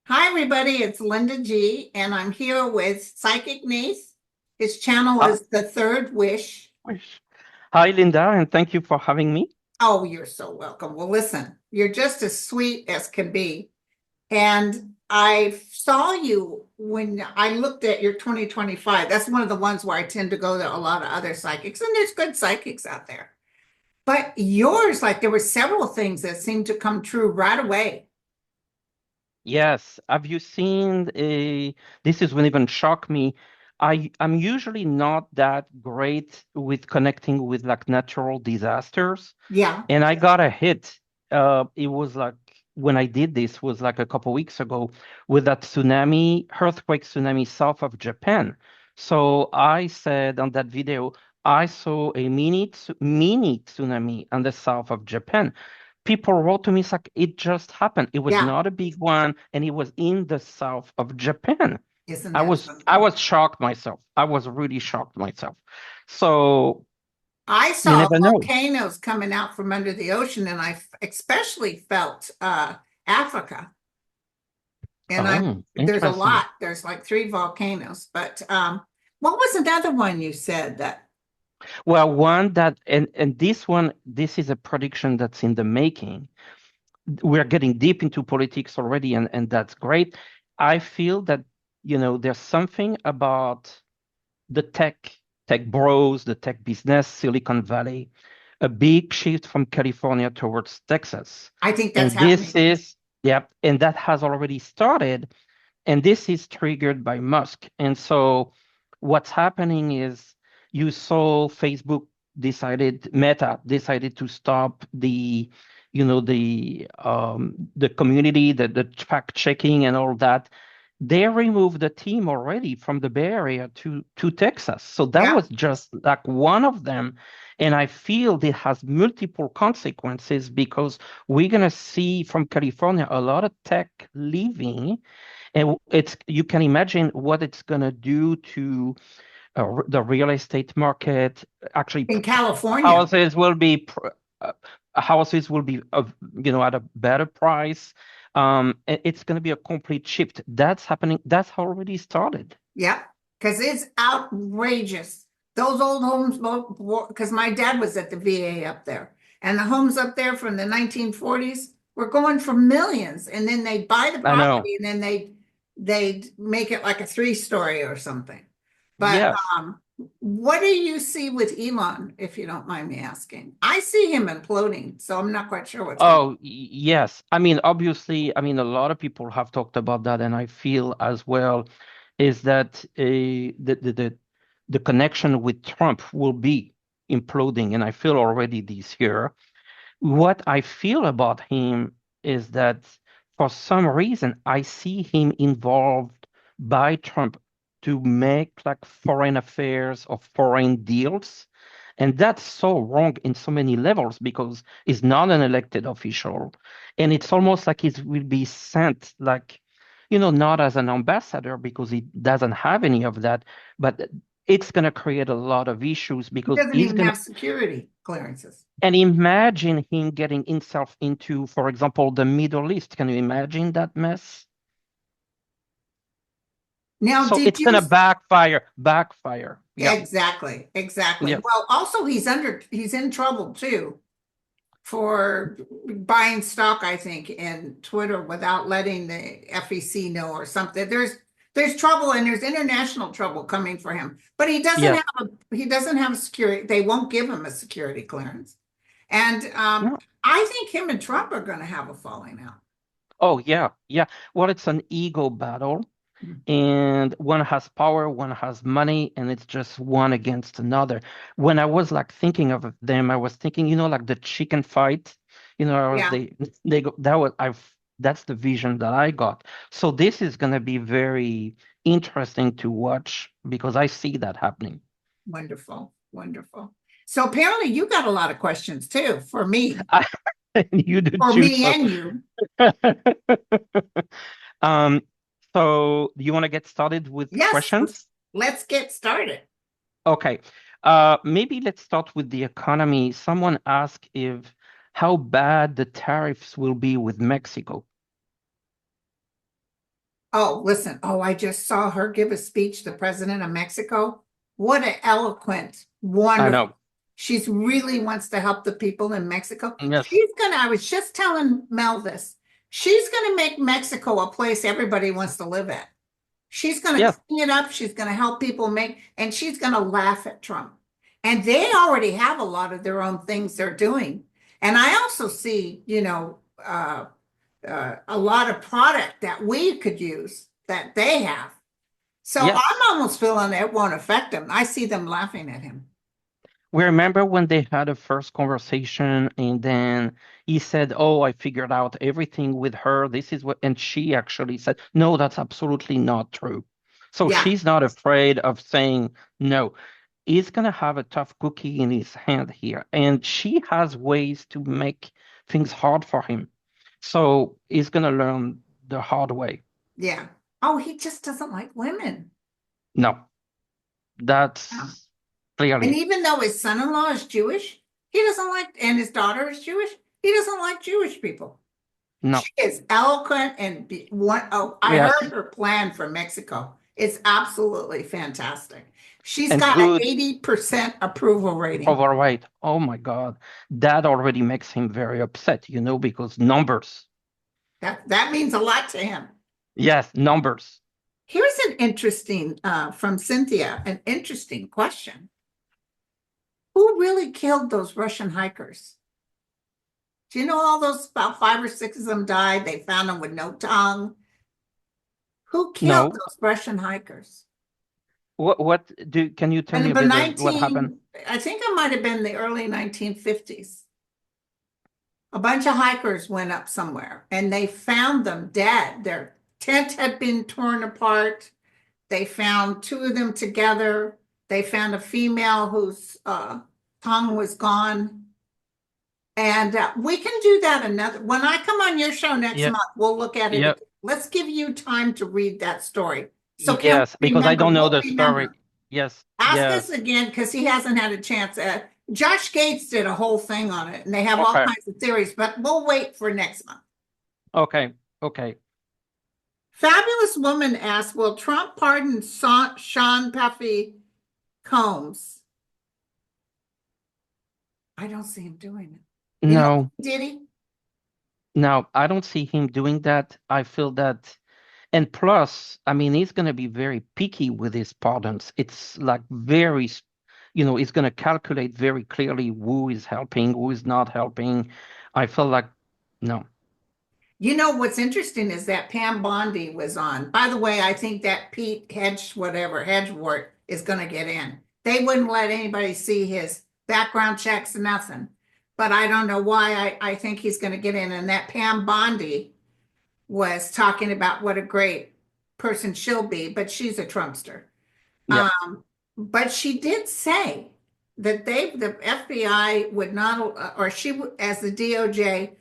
Hi, everybody. It's Linda G, and I'm here with Psychic Nath. His channel Hi, is The Third Wish. Hi, Linda, and thank you for having me. Oh, you're so welcome. Well, listen, you're just as sweet as can be. And I saw you when I looked at your 2025. That's one of the ones where I tend to go to a lot of other psychics, and there's good psychics out there. But yours, like there were several things that seemed to come true right away. Yes, have you seen a? This is when even shock me. I'm usually not that great with connecting with like natural disasters, Yeah, and I got a hit. It was like when I did this was like a couple weeks ago with that earthquake tsunami south of Japan. So I said on that video, I saw a mini tsunami on the south of Japan. People wrote to me, it's like it just happened. It was yeah. not a big one, and it was in the south of Japan. Isn't I that was I something? was shocked myself. I was really shocked myself. So I you saw never know. volcanoes coming out from under the ocean, and especially felt Africa. And Oh, there's a interesting. lot. There's like three volcanoes. But what was another one you said that? Well, one that and this one, this is a prediction that's in the making. We're getting deep into politics already, and that's great. I feel that, there's something about the tech bros, the tech business, Silicon Valley, a big shift from California towards Texas. I think that's And this happening. is, yeah, and that has already started. And this is triggered by Musk. And so what's happening is you saw Meta decided to stop the community, the fact checking and all that. They removed the team already from the Bay Area to Texas. So that Yeah. was just like one of them. And I feel it has multiple consequences because we're gonna see from California a lot of tech leaving, and you can imagine what it's gonna do to the real estate market. Actually, In California. houses will be uh, houses will be at a better price. It's going to be a complete shift. That's happening. That's already started. Yeah. Because it's outrageous. Those old homes, because my dad was at the VA up there, and the homes up there from the 1940s were going for millions. And then they buy the I know. property and then they make it like a three-story or something. But Yes. what do you see with Elon, if you don't mind me asking? I see him imploding, so I'm not quite sure what's going on. Oh, yes. I mean, obviously, I mean, a lot of people have talked about that, and I feel as well is that the connection with Trump will be imploding, and I feel already this year. What I feel about him is that for some reason I see him involved by Trump to make like foreign affairs or foreign deals. And that's so wrong in so many levels because he's not an elected official. And it's almost like he will be sent like, not as an ambassador because he doesn't have any of that, but it's going to create a lot of issues He because doesn't he's even going have security clearances. and imagine him getting himself into, for example, the Middle East. Can you imagine that mess? Now, So did it's you gonna backfire, backfire. Yeah, exactly, exactly. yeah. Well, also he's in trouble too for buying stock, I think, in Twitter without letting the FEC know or something. There's trouble and there's international trouble coming for him. But Yeah. he doesn't have a security, they won't give him a security clearance. And No. I think him and Trump are going to have a falling out. Oh, yeah, yeah. Well, it's an ego battle, and one has power, one has money, and it's just one against another. When I was like thinking of them, I was thinking, like the chicken fight, Yeah. they go that was I've that's the vision that I got. So this is gonna be very interesting to watch because I see that happening. Wonderful, wonderful. So apparently you got a lot of questions too I, and you do for too. me So, and you. um, so do you want to get started with Yes, questions? let's get started. Okay. Maybe let's start with the economy. Someone asked if how bad the tariffs will be with Mexico. Oh, listen. Oh, I just saw her give a speech, the president of Mexico. What an eloquent, I wonderful. know. She's really wants to help the people in Mexico. Yes. I was just telling Mel this. She's gonna make Mexico a place everybody wants to live at. She's gonna Yes. clean it up. She's gonna help people make, and she's gonna laugh at Trump. And they already have a lot of their own things they're doing. And I also see, a lot of product that we could use that they have. So I'm Yes. almost feeling it won't affect them. I see them laughing at him. We remember when they had a first conversation and then he said, "Oh, I figured out everything with her. This is what," and she actually said, "No, that's absolutely not true." So Yeah, she's not afraid of saying no. He's gonna have a tough cookie in his hand here, and she has ways to make things hard for him. So he's gonna learn the hard way. yeah. Oh, he just doesn't like women. No, Yeah. that's And clearly even though his son-in-law is Jewish, he doesn't like, and his daughter is Jewish, he doesn't like Jewish people. She no. is eloquent and what, oh, I heard Yes, her plan for Mexico. It's absolutely fantastic. She's and got an good 80% approval rating. overweight. Oh my God, that already makes him very upset, because numbers. That means a lot to him. Yes, numbers. Here's an interesting from Cynthia, an interesting question. Who really killed those Russian hikers? Do you know all those about 5 or 6 of them died? They found them with no tongue. Who killed No. those Russian hikers? Can you tell me And a the bit of what happened? 19, I think it might have been the early 1950s. A bunch of hikers went up somewhere and they found them dead. Their tent had been torn apart. They found two of them together. They found a female whose tongue was gone. And we can do that another. When I come on your show next Yeah, month, we'll look at it yeah, again. Let's give you time to read that story. So can yes, we because I remember? don't know We'll the story. remember. Yes, Ask us yes. again because he hasn't had a chance. Josh Gates did a whole thing on it, and they have all Okay, kinds of theories. But we'll wait for next month. okay, okay. Fabulous Woman asks, will Trump pardon Sean Puffy Combs? I don't see him doing it. You know, No, did he? no, I don't see him doing that. I feel that, and plus, I mean, he's going to be very picky with his pardons. It's like he's going to calculate very clearly who is helping, who is not helping. I feel like, no. You know what's interesting is that Pam Bondi was on. By the way, I think that Pete Hedgewort is going to get in. They wouldn't let anybody see his background checks, nothing. But I don't know why I think he's going to get in. And that Pam Bondi was talking about what a great person she'll be, but she's a Trumpster. Yep. Um, but she did say that the FBI would not, or as the DOJ,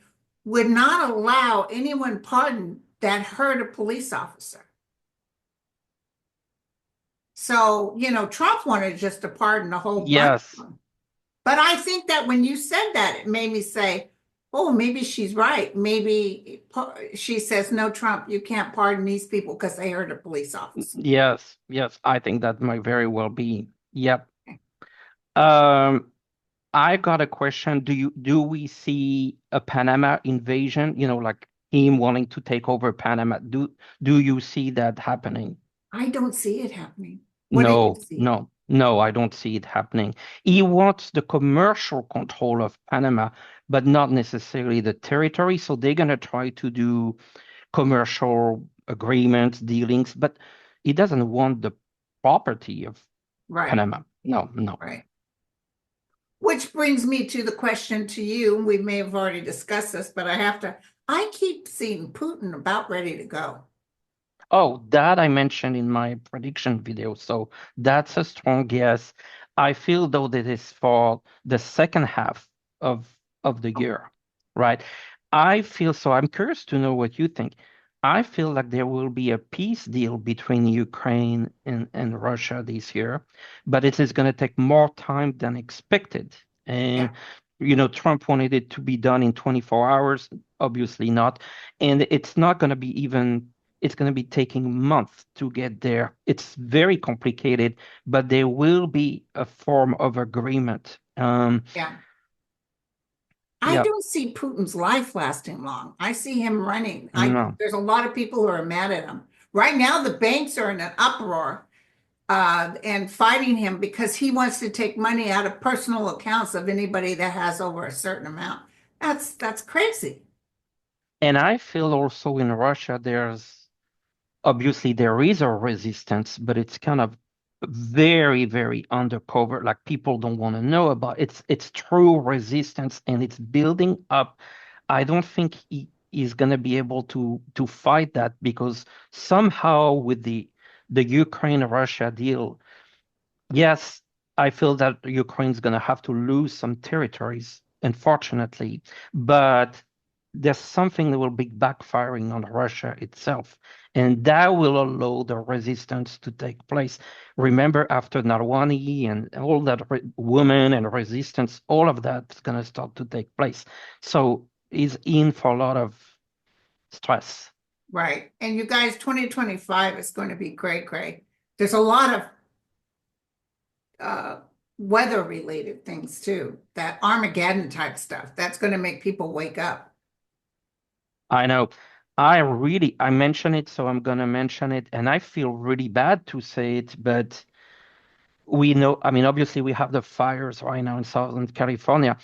would not allow anyone pardoned that hurt a police officer. So, Trump wanted just to pardon a whole bunch of Yes. them. But I think that when you said that, it made me say, oh, maybe she's right. Maybe she says, no, Trump, you can't pardon these people because they hurt a police officer. Yes. Yes. I think that might very well be. Yep. Um, I got a question. Do we see a Panama invasion? Like him wanting to take over Panama. Do you see that happening? I don't see it happening. What do you No, see? no, no, I don't see it happening. He wants the commercial control of Panama, but not necessarily the territory. So they're gonna try to do commercial agreements, dealings, but he doesn't want the property of Right, Panama. No, no. right. Which brings me to the question to you. We may have already discussed this, but I keep seeing Putin about ready to go. Oh, that I mentioned in my prediction video. So that's a strong yes. I feel though that is for the second half of the year, right? I feel so. I'm curious to know what you think. I feel like there will be a peace deal between Ukraine and Russia this year, but it is going to take more time than expected. Yeah, And Trump wanted it to be done in 24 hours. Obviously not. And it's not going to be even it's going to be taking months to get there. It's very complicated, but there will be a form of agreement. Yeah. I Yeah, don't see Putin's life lasting long. I see him running. no. There's a lot of people who are mad at him. Right now, the banks are in an uproar and fighting him because he wants to take money out of personal accounts of anybody that has over a certain amount. That's crazy. And I feel also in Russia, obviously there is a resistance, but it's kind of very, very undercover. Like people don't want to know about it's true resistance and it's building up. I don't think he's gonna be able to fight that because somehow with the Ukraine-Russia deal, yes, I feel that Ukraine's going to have to lose some territories, unfortunately, but there's something that will be backfiring on Russia itself, and that will allow the resistance to take place. Remember, after Narwani and all that women and resistance, all of that's going to start to take place. So he's in for a lot of stress. Right. And you guys, 2025 is going to be great, great. There's a lot of uh, weather related things too, that Armageddon type stuff. That's going to make people wake up. I know. I mention it, so I'm gonna mention it, and I feel really bad to say it, but we know, I mean, obviously we have the fires right now in Southern California,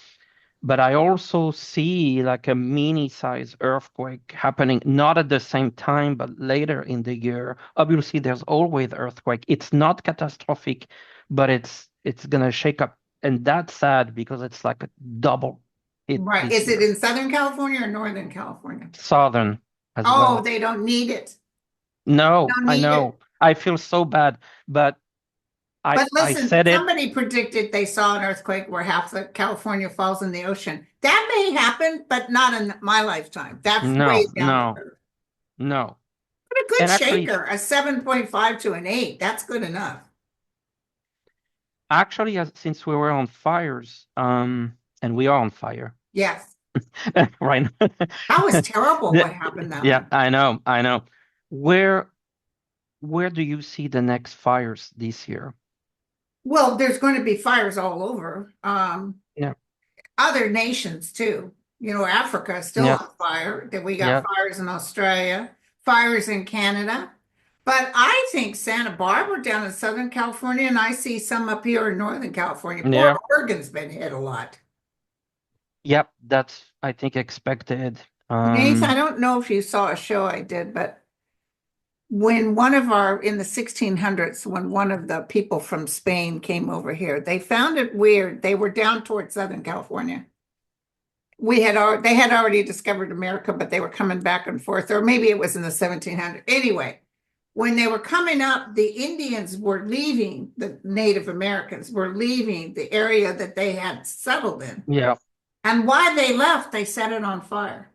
but I also see like a mini-size earthquake happening, not at the same time, but later in the year. Obviously, there's always earthquake. It's not catastrophic, but it's gonna shake up, and that's sad because it's like a double hit Right. this Is it year. in Southern California or Northern California? Southern as Oh, well. they don't need it. No, Don't I need it. know. I feel so bad, but I But I listen, said it. somebody predicted they saw an earthquake where half of California falls in the ocean. That may happen, but not in my lifetime. That's way No, down the no, road. no. But a good And actually, shaker, a 7.5 to an 8, that's good enough. since we were on fires, and we are on fire Yes. right now. That was terrible The- what happened down yeah, there. I know. Where where do you see the next fires this year? Well, there's going to be fires all over. Yeah, Other nations too. You know, Africa is still yeah, on fire. That we got yeah, fires in Australia, fires in Canada. But I think Santa Barbara down in Southern California, and I see some up here in Northern California. Port yeah, Oregon's been hit a lot. yep. That's I think expected. Nathan, I Um, don't know if you saw a show I did, but when one of our, in the 1600s, when one of the people from Spain came over here, they found it weird. They were down towards Southern California. They had already discovered America, but they were coming back and forth, or maybe it was in the 1700s. Anyway, when they were coming up, the Indians were leaving, the Native Americans were leaving the area that they had settled in. yeah, And while they left, they set it on fire.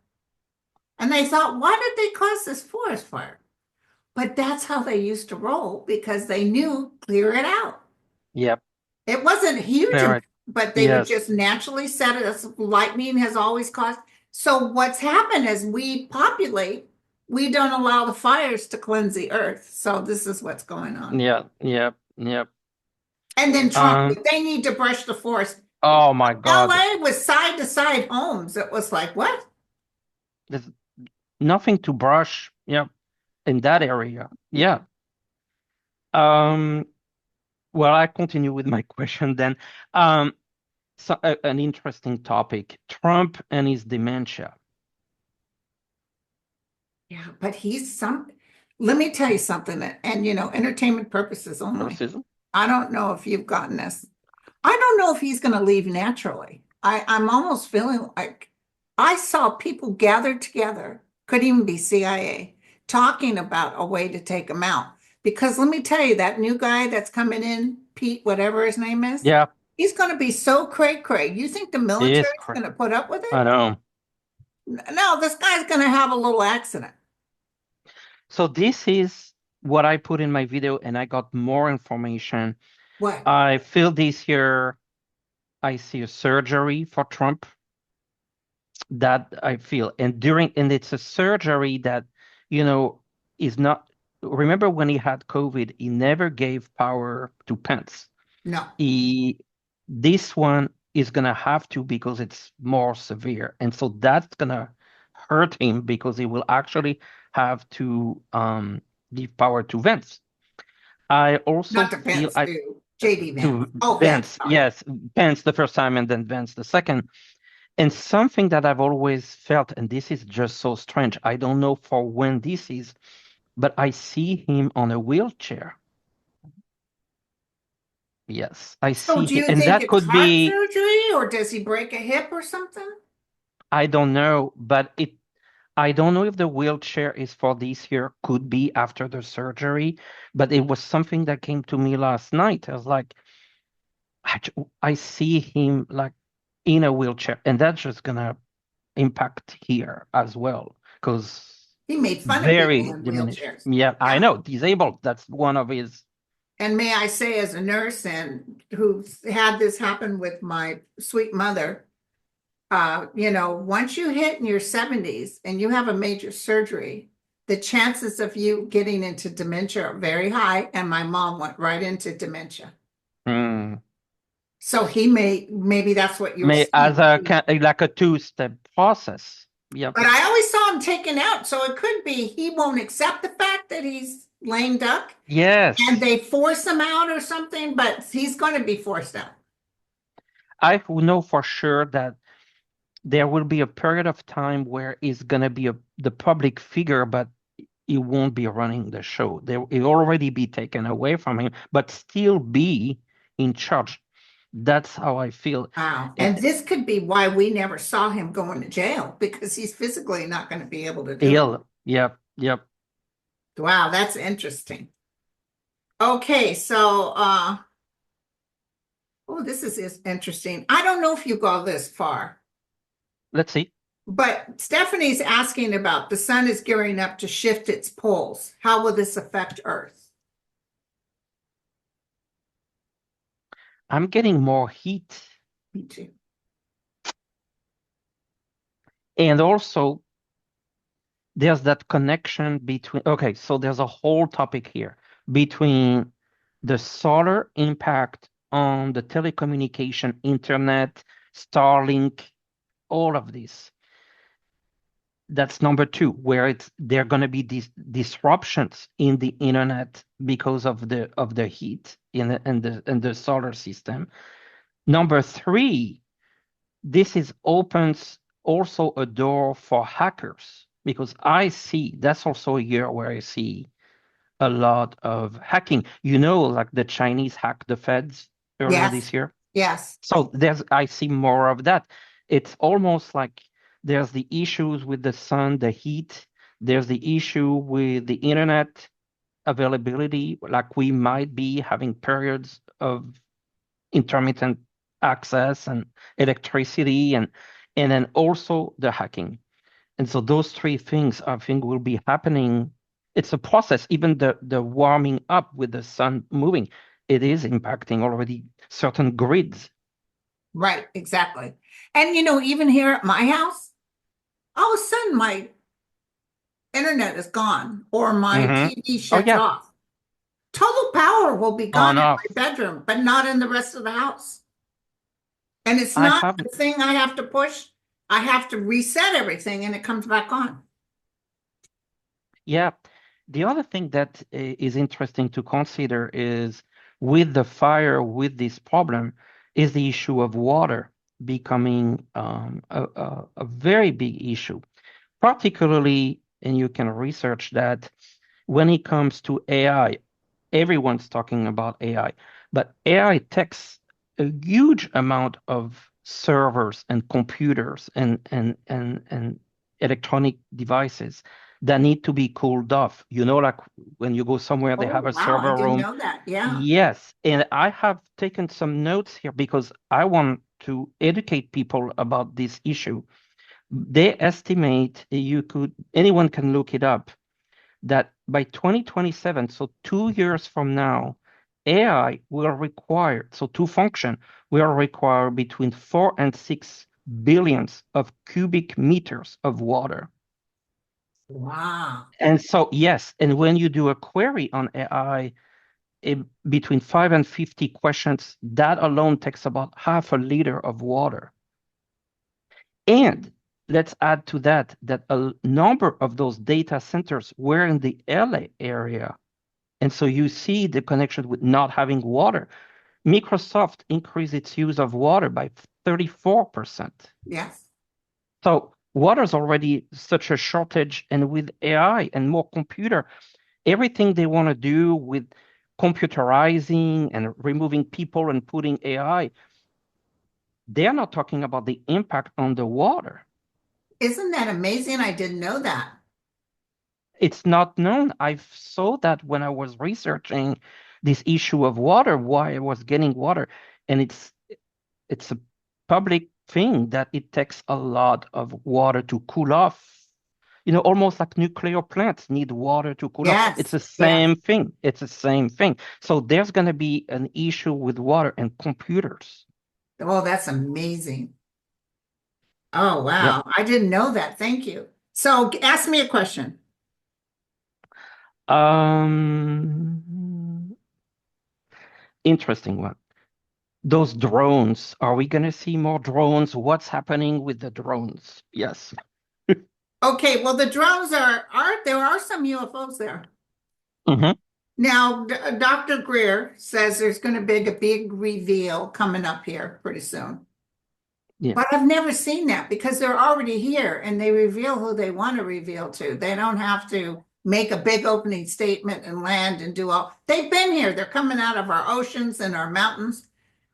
And they thought, why did they cause this forest fire? But that's how they used to roll because they knew clear it out. yep. It wasn't huge, Correct. but they would Yes. just naturally set it as lightning has always caused. So what's happened is we populate, we don't allow the fires to cleanse the earth. So this is what's going on. Yeah, yep, yep. And then Trump, Um, they need to brush the forest. oh my God. LA was side to side homes. It was like, what? There's nothing to brush, yeah, in that area. Yeah. Um, well, I continue with my question then. Um, an interesting topic, Trump and his dementia. Yeah, but let me tell you something, and entertainment purposes only. Criticism? I don't know if you've gotten this. I don't know if he's going to leave naturally. I'm almost feeling like I saw people gathered together, could even be CIA, talking about a way to take him out. Because let me tell you, that new guy that's coming in, Pete, whatever his name is, Yeah, he's going to be so cray cray. You think the he military is is going to put up with I it? know. No, this guy's going to have a little accident. So this is what I put in my video, and I got more information. What? I feel this year I see a surgery for Trump that I feel, and it's a surgery that, you know, is not. Remember when he had COVID, he never gave power to Pence. No, He This one is gonna have to because it's more severe, and so that's gonna hurt him because he will actually have to give power to Vance. I also not to feel Pence, I to JD Vance. to Oh, Vance, Vance, sorry. yes, Vance the first time and then Vance the second. And something that I've always felt, and this is just so strange, I don't know for when this is, but I see him on a wheelchair. Yes, I So see do him, you and think that it's could heart be, surgery or does he break a hip or something? I don't know, but I don't know if the wheelchair is for this year, could be after the surgery, but it was something that came to me last night. I was like, I see him like in a wheelchair, and that's just gonna impact here as well, because He made fun of people very in diminished. wheelchairs. Yeah, I Yeah. know, disabled. That's one of his. And may I say, as a nurse and who's had this happen with my sweet mother, once you hit in your 70s and you have a major surgery, the chances of you getting into dementia are very high. And my mom went right into dementia. Hmm, So maybe that's what you're may as seeing. like a two-step process. Yep. But I always saw him taken out. So it could be he won't accept the fact that he's lame duck and Yes, they force him out or something, but he's going to be forced out. I know for sure that there will be a period of time where he's gonna be the public figure, but he won't be running the show. He'll already be taken away from him, but still be in charge. That's how I feel. Wow. Eh, And this could be why we never saw him going to jail because he's physically not going to be able to do it. Ill. Yep. Yep. Wow, that's interesting. Okay, so oh, this is interesting. I don't know if you go this far, Let's see. but Stephanie's asking about the sun is gearing up to shift its poles. How will this affect Earth? I'm getting more heat. Me too. And also, there's that connection between, okay, so there's a whole topic here between the solar impact on the telecommunication, internet, Starlink, all of this. That's number two, where there are going to be these disruptions in the internet because of the heat in the solar system. Number three, this is opens also a door for hackers because I see that's also a year where I see a lot of hacking. Like the Chinese hacked the feds earlier Yes, this year. yes, So I see more of that. It's almost like there's the issues with the sun, the heat. There's the issue with the internet availability. Like we might be having periods of intermittent access and electricity and then also the hacking. And so those three things I think will be happening. It's a process, even the warming up with the sun moving, it is impacting already certain grids. right, exactly. And even here at my house, all of a sudden my internet is gone or my Hmm. TV Oh shuts yeah, off. Total power will be gone on in off. my bedroom, but not in the rest of the house. And it's I not have the thing I have to push. I have to reset everything and it comes back on. Yeah. The other thing that is interesting to consider is with the fire, with this problem, is the issue of water becoming a very big issue, particularly, and you can research that when it comes to AI. Everyone's talking about AI, but AI takes a huge amount of servers and computers and electronic devices that need to be cooled off. Like when you go somewhere, they Oh, have a wow. I server didn't room. know that. Yeah. Yes, and I have taken some notes here because I want to educate people about this issue. They estimate anyone can look it up that by 2027, so 2 years from now, AI will require, so to function, will require between 4 and 6 billions of cubic meters of water. Wow. And so, yes, and when you do a query on AI, between 5 and 50 questions, that alone takes about half a liter of water. And let's add to that that a number of those data centers were in the LA area. And so you see the connection with not having water. Microsoft increased its use of water by 34%. Yes. So water is already such a shortage, and with AI and more computer, everything they want to do with computerizing and removing people and putting AI, they're not talking about the impact on the water. Isn't that amazing? I didn't know that. It's not known. I saw that when I was researching this issue of water, why I was getting water, and it's a public thing that it takes a lot of water to cool off. Almost like nuclear plants need water to cool off. It's Yes. the Yes. same thing. It's the same thing. So there's going to be an issue with water and computers. Oh, that's amazing. Oh, Yep. wow. I didn't know that. Thank you. So ask me a question. Um, Interesting one. Those drones, are we going to see more drones? What's happening with the drones? Yes. Okay, well, the drones there are some UFOs there. Hmm. Now, Dr. Greer says there's going to be a big reveal coming up here pretty soon. Yeah. But I've never seen that because they're already here and they reveal who they want to reveal to. They don't have to make a big opening statement and land and do all. They've been here. They're coming out of our oceans and our mountains.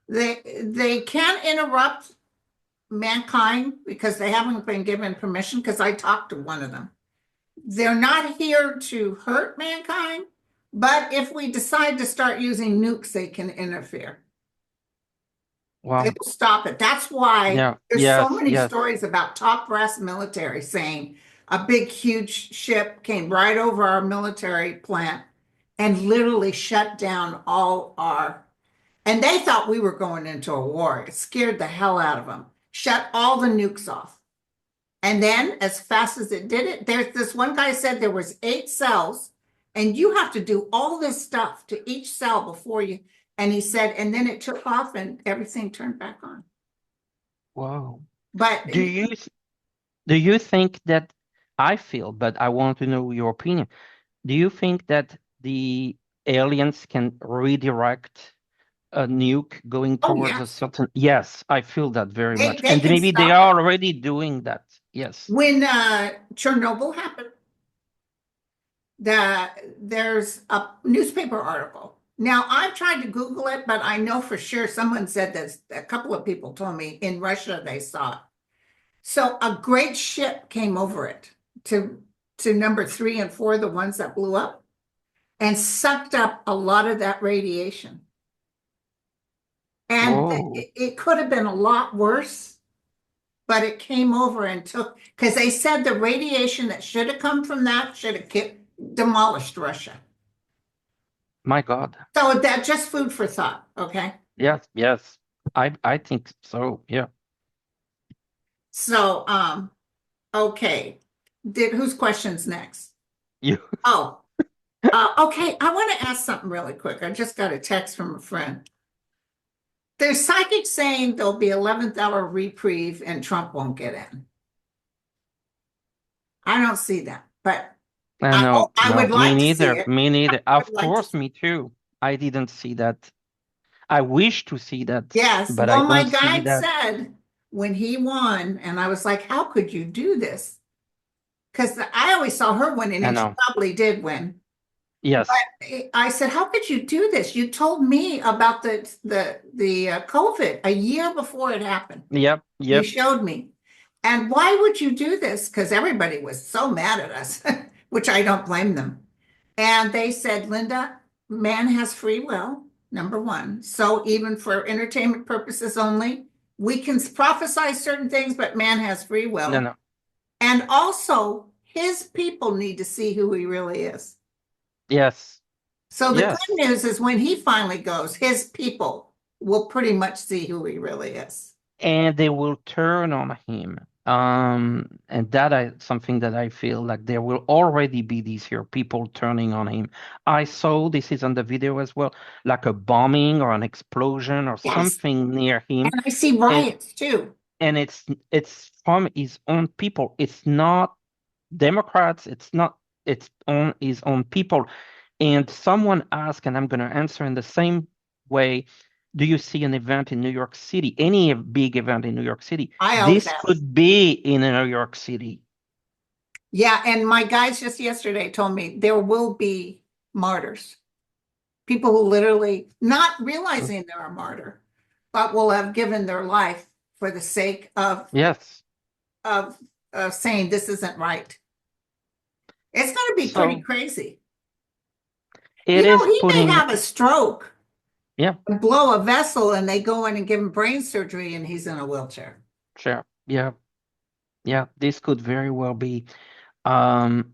They can't interrupt mankind because they haven't been given permission because I talked to one of them. They're not here to hurt mankind, but if we decide to start using nukes, they can interfere. They Wow. will stop it. That's why Yeah. there's so Yes. many Yes. stories about top brass military saying a big, huge ship came right over our military plant and literally shut down all our, and they thought we were going into a war. It scared the hell out of them. Shut all the nukes off. And then as fast as it did it, there's this one guy said there was 8 cells and you have to do all this stuff to each cell before you, and he said, and then it took off and everything turned back on. Wow. But Do you do you think that I feel, but I want to know your opinion. Do you think that the aliens can redirect a nuke going oh towards a yes, certain? Yes, I feel that very much. they And can maybe they stop are it. already doing that. Yes. When Chernobyl happened, there's a newspaper article. Now I've tried to Google it, but I know for sure someone said that a couple of people told me in Russia they saw it. So a great ship came over it to number 3 and 4, the ones that blew up, and sucked up a lot of that radiation. And Whoa. it could have been a lot worse, but it came over and took, because they said the radiation that should have come from that should have demolished Russia. My God. So that just food for thought. Okay. Yes, yes. I think so. Yeah. So, okay. Whose question's next? You. Oh, okay. I want to ask something really quick. I just got a text from a friend. There's psychics saying there'll be 11th hour reprieve and Trump won't get in. I don't see that, but No, I no, would me like to see neither. it. Me neither. I would Of like to course, see. me too. I didn't see that. I wish to see that, Yes. but I Well, my don't see guide that. said when he won, and I was like, how could you do this? Because I always saw her winning, I and she know. probably did win. Yes. I said, how could you do this? You told me about the COVID a year before it happened. Yep. You Yep. showed me. And why would you do this? Because everybody was so mad at us, which I don't blame them. And they said, Linda, man has free will, number one. So even for entertainment purposes only, we can prophesy certain things, but man has free No, will. no. And also, his people need to see who he really is. Yes. So the good Yes. news is when he finally goes, his people will pretty much see who he really is. And they will turn on him. And that I something that I feel like there will already be this year people turning on him. I saw this is on the video as well, like a bombing or an explosion or Yes. something near him, And I see and riots too. it's from his own people. It's not Democrats. It's not. It's on his own people. And someone asked, and I'm going to answer in the same way. Do you see an event in New York City? Any big event in New York City? I always This ask. could be in New York City. Yeah, and my guys just yesterday told me there will be martyrs. People who literally not realizing they're a martyr, but will have given their life for the sake Yes. of saying this isn't right. It's going to be pretty So crazy. it is He may putting, have a stroke, yeah, blow a vessel, and they go in and give him brain surgery, and he's in a wheelchair. sure. Yeah. Yeah. This could very well be. Um,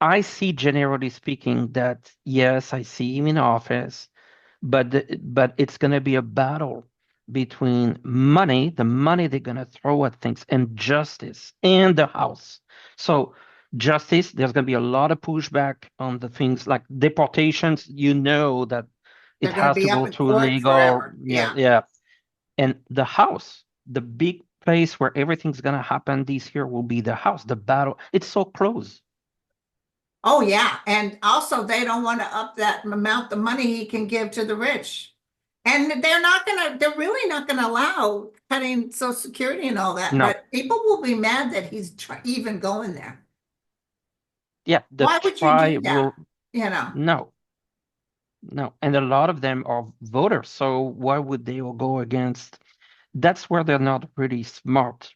I see generally speaking that yes, I see him in office. But it's going to be a battle between money, the money they're going to throw at things, and justice and the House. So justice, there's going to be a lot of pushback on the things like deportations. You know that it They're going to has to be up go in through court legal. forever. Yeah, Yeah. yeah. And the House, the big place where everything's going to happen this year will be the House. The battle, it's so close. Oh, yeah. And also, they don't want to up that amount of money he can give to the rich. And they're really not going to allow cutting Social Security and all that. No, But people will be mad that he's even going there. yeah, the Why would you try do that? will, You know, no. No, and a lot of them are voters, so why would they all go against? That's where they're not really smart.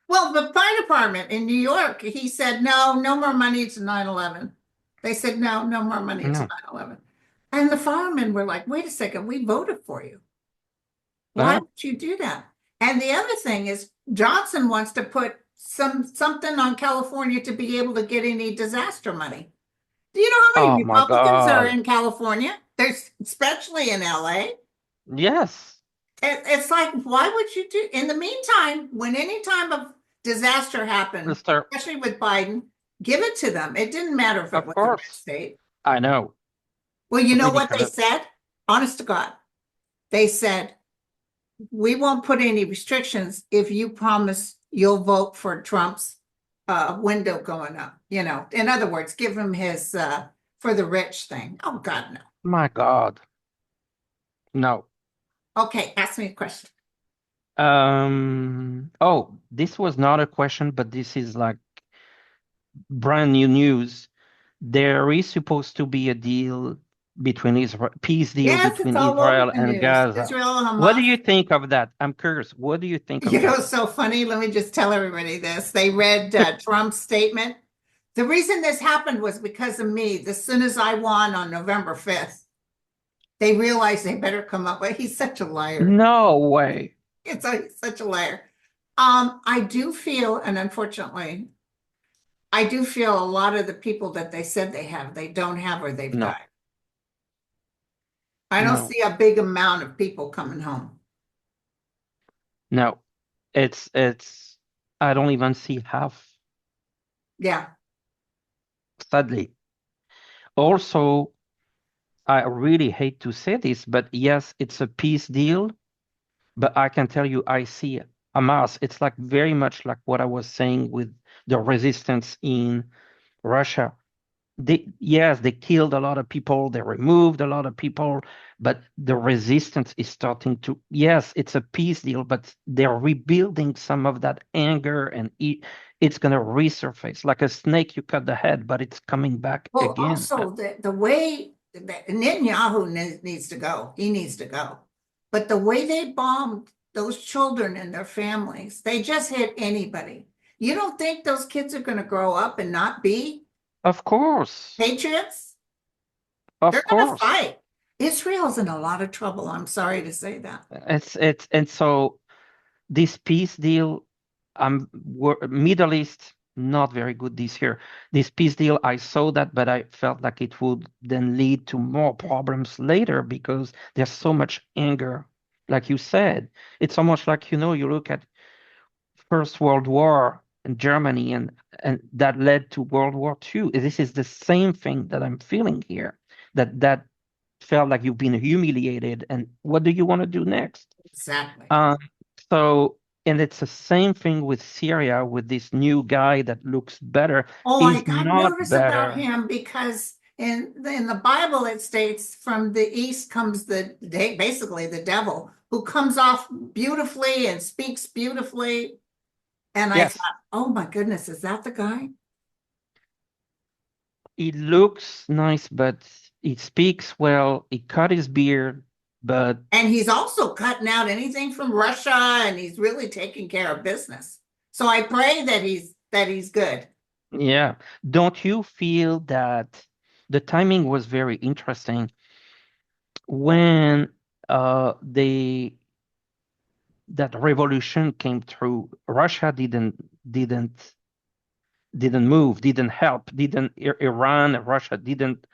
well, the fire department in New York, he said, no, no more money to 9/11. They said, no, no more money to No, 9/11. And the firemen were like, wait a second, we voted for you. Why no. would you do that? And the other thing is Johnson wants to put something on California to be able to get any disaster money. Do you know how many Oh my Republicans are God. in California? There's especially in LA. Yes, It's like, why would you do? In the meantime, when any time of disaster happened, Mr. especially with Biden, give it to them. It didn't matter if it Of was a red course. state. I know. Well, you know what they Ridiculous. said? Honest to God, they said, we won't put any restrictions if you promise you'll vote for Trump's window going up. In other words, give him his for the rich thing. Oh God, no. My God. No. Okay, ask me a question. Oh, this was not a question, but this is like brand new news. There is supposed to be a deal between Israel, peace deal Yes, it's between all over Israel the and news. Gaza. Israel, What do Hamas. you think of that? I'm curious. What do you think of that? It's so funny. Let me just tell everybody this. They read Trump's statement. The reason this happened was because of me. As soon as I won on November 5th, they realized they better come up with, he's such a liar. No way. He's such a liar. I do feel, and unfortunately, I do feel a lot of the people that they said they don't have or they've No, died. I don't no, see a big amount of people coming home. no. It's I don't even see half, Yeah. sadly. Also, I really hate to say this, but yes, it's a peace deal, but I can tell you I see Hamas. It's like very much like what I was saying with the resistance in Russia. Yes, they killed a lot of people, they removed a lot of people, but the resistance is starting to, yes, it's a peace deal, but they're rebuilding some of that anger and it's going to resurface like a snake. You cut the head, but it's coming back Well, again. also the way that Netanyahu needs to go, he needs to go. But the way they bombed those children and their families, they just hit anybody. You don't think those kids are going to grow up and not be Of course, patriots? They're of going to course. fight. Israel's in a lot of trouble. I'm sorry to say that. And so this peace deal, Middle East, not very good this year. This peace deal, I saw that, but I felt like it would then lead to more problems later because there's so much anger. Like you said, it's almost like, you look at First World War in Germany, and that led to World War II. This is the same thing that I'm feeling here. That felt like you've been humiliated, and what do you want to do next? Exactly. Um, so, and it's the same thing with Syria with this new guy that looks better. Oh, I He's got not nervous about better. him because in the Bible it states from the east comes basically the devil who comes off beautifully and speaks beautifully. And I Yes, thought, oh my goodness, is that the guy? he looks nice, but he speaks well. He cut his beard, but And he's also cutting out anything from Russia and he's really taking care of business. So I pray that he's good. yeah. Don't you feel that the timing was very interesting when they that revolution came through? Russia didn't move, didn't help, didn't Iran, Russia didn't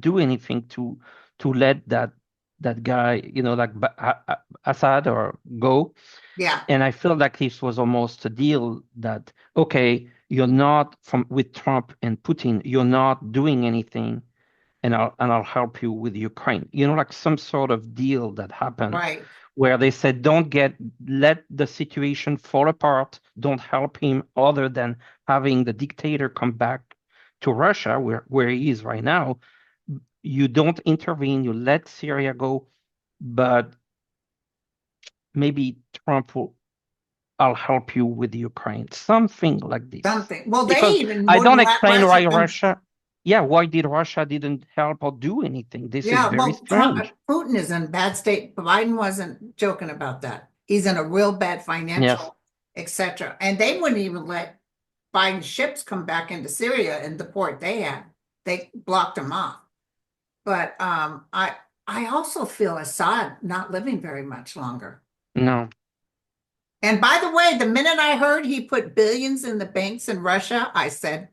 do anything to let that guy, like Assad or go. Yeah, And I feel like this was almost a deal that, okay, you're not from with Trump and Putin, you're not doing anything, and I'll help you with Ukraine. Like some sort of deal that happened right. where they said, don't let the situation fall apart, don't help him other than having the dictator come back to Russia, where he is right now. You don't intervene, you let Syria go, but maybe Trump will I'll help you with Ukraine, something like this. Something. Well, they Because even I wouldn't don't let explain Russia why come. why did Russia didn't help or do anything? This is Yeah, very well, Trump, strange. Putin is in bad state. Biden wasn't joking about that. He's in a real bad Yes. financial, etc. And they wouldn't even let Biden's ships come back into Syria in the port they had. They blocked them off. But I also feel Assad not living very much longer. No. And by the way, the minute I heard he put billions in the banks in Russia, I said,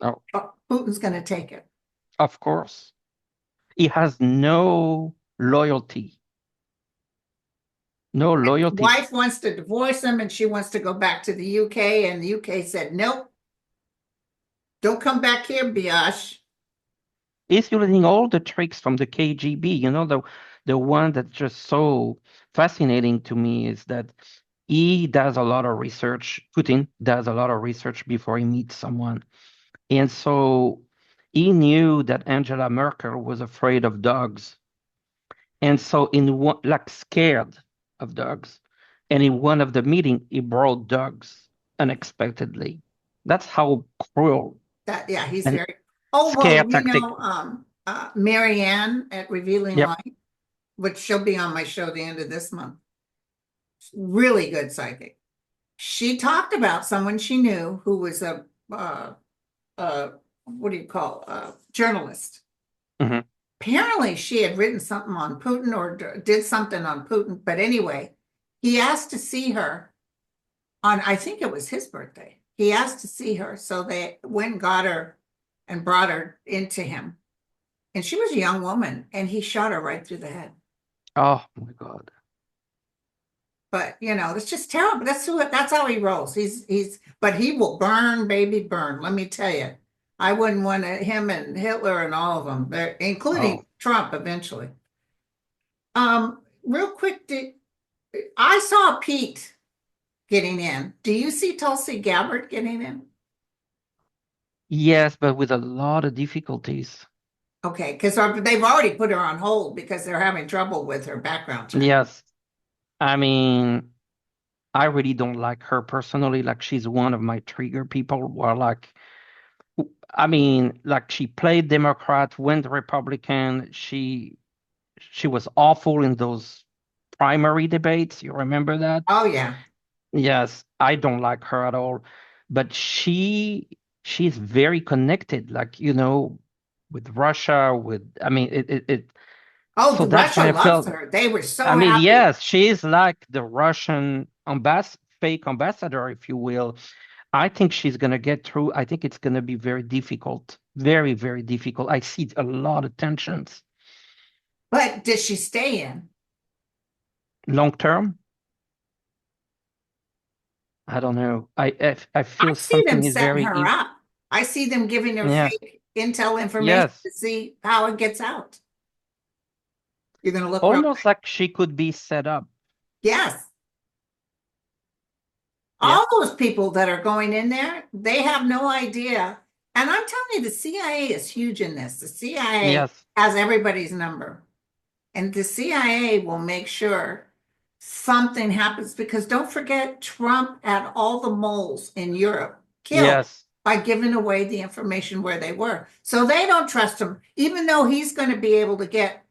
Oh, oh, Putin's going to take it. of course. He has no loyalty. No loyalty. Wife wants to divorce him and she wants to go back to the UK, and the UK said, nope, don't come back here, Biash. He's using all the tricks from the KGB. The one that's just so fascinating to me is that he does a lot of research. Putin does a lot of research before he meets someone. And so he knew that Angela Merkel was afraid of dogs. And so in one, like scared of dogs. And in one of the meeting, he brought dogs unexpectedly. That's how cruel That, yeah, he's and very, oh, scare well, tactic. Marianne at Revealing Yep. Light, which she'll be on my show the end of this month. Really good psychic. She talked about someone she knew who was what do you call, journalist. Hmm. Apparently she had written something on Putin or did something on Putin. But anyway, he asked to see her on, I think it was his birthday. He asked to see her. So they went and got her and brought her into him. And she was a young woman and he shot her right through the head. Oh my God. But it's just terrible. That's how he rolls. But he will burn, baby, burn. Let me tell you. I wouldn't want him and Hitler and all of them, including Oh, Trump eventually. Real quick, I saw Pete getting in. Do you see Tulsi Gabbard getting in? yes, but with a lot of difficulties. Okay, because they've already put her on hold because they're having trouble with her background check. Yes. I mean, I really don't like her personally. Like she's one of my trigger people where I mean, like she played Democrat, went Republican. She was awful in those primary debates. You remember that? Oh yeah. Yes, I don't like her at all. But she's very connected, like, with Russia, I mean, Oh, so the that's Russia why I loves felt, her. They were I so mean, happy. yes, she's like the Russian fake ambassador, if you will. I think she's going to get through. I think it's going to be very difficult, very, very difficult. I see a lot of tensions But did she stay in? long term. I don't know. I I feel see them something is setting very, her up. I see them giving her yes, fake intel information yes, to see how it gets out. You're going to look real almost quick. like she could be set up. Yes. Yeah, All those people that are going in there, they have no idea. And I'm telling you, the CIA is huge in this. The CIA yes, has everybody's number. And the CIA will make sure something happens because don't forget, Trump had all the moles in Europe killed yes, by giving away the information where they were. So they don't trust him, even though he's going to be able to get